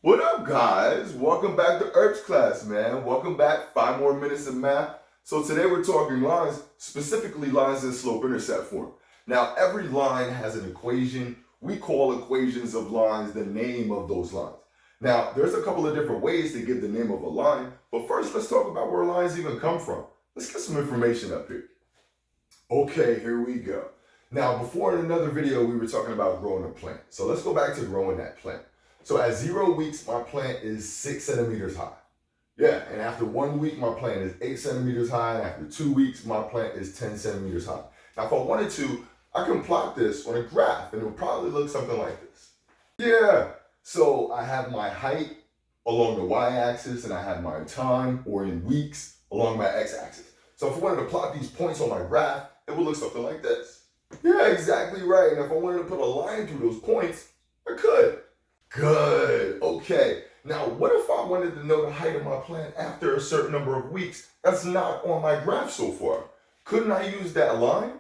What up, guys? Welcome back to Erbs class, man. Welcome back. 5 more minutes of math. So today we're talking lines, specifically lines in slope-intercept form. Now, every line has an equation. We call equations of lines the name of those lines. Now, there's a couple of different ways to give the name of a line, but first let's talk about where lines even come from. Let's get some information up here. Okay, here we go. Now, before in another video, we were talking about growing a plant. So let's go back to growing that plant. So at 0 weeks, my plant is 6 centimeters high. Yeah, and after 1 week, my plant is 8 centimeters high. And after 2 weeks, my plant is 10 centimeters high. Now, if I wanted to, I can plot this on a graph, and it would probably look something like this. Yeah, so I have my height along the y-axis, and I have my time, or in weeks, along my x-axis. So if I wanted to plot these points on my graph, it would look something like this. Yeah, exactly right. And if I wanted to put a line through those points, I could. Good. Okay. Now, what if I wanted to know the height of my plant after a certain number of weeks? That's not on my graph so far. Couldn't I use that line?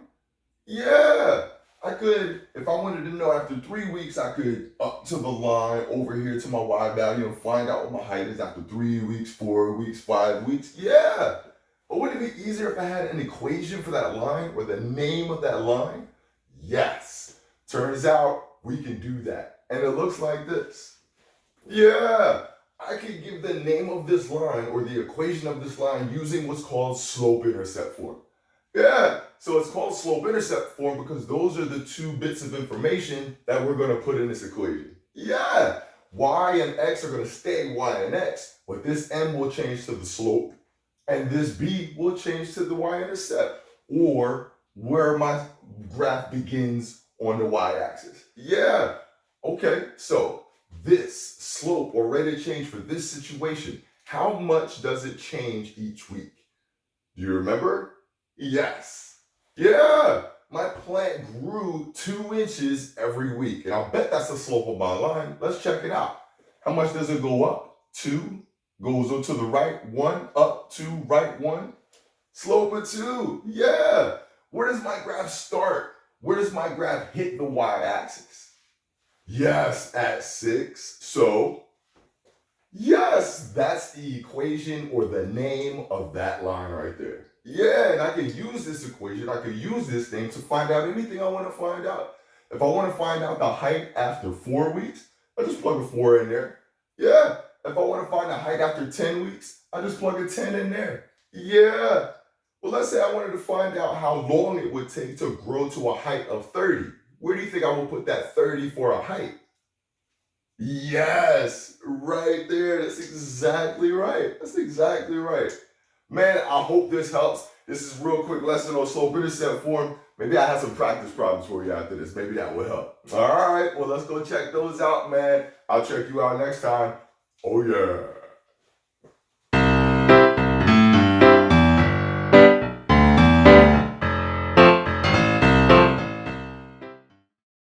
Yeah, I could. If I wanted to know after 3 weeks, I could up to the line over here to my y value and find out what my height is after 3 weeks, 4 weeks, 5 weeks. Yeah. But wouldn't it be easier if I had an equation for that line or the name of that line? Yes. Turns out we can do that. And it looks like this. Yeah, I could give the name of this line or the equation of this line using what's called slope-intercept form. Yeah, so it's called slope-intercept form because those are the 2 bits of information that we're going to put in this equation. Yeah, y and x are going to stay y and x, but this m will change to the slope, and this b will change to the y-intercept, or where my graph begins on the y-axis. Yeah. Okay, so this slope or rate of change for this situation, how much does it change each week? Do you remember? Yes. Yeah, my plant grew 2 inches every week. And I'll bet that's the slope of my line. Let's check it out. How much does it go up? 2 goes to the right, 1 up, 2 right, 1. Slope of 2. Yeah. Where does my graph start? Where does my graph hit the y-axis? Yes, at 6. So, yes, that's the equation or the name of that line right there. Yeah, and I can use this equation, I can use this thing to find out anything I want to find out. If I want to find out the height after 4 weeks, I just plug a 4 in there. Yeah, if I want to find the height after 10 weeks, I just plug a 10 in there. Yeah. Well, let's say I wanted to find out how long it would take to grow to a height of 30. Where do you think I will put that 30 for a height? Yes, right there. That's exactly right. That's exactly right. Man, I hope this helps. This is a real quick lesson on slope-intercept form. Maybe I have some practice problems for you after this. Maybe that will help. All right, well, let's go check those out, man. I'll check you out next time. Oh, yeah.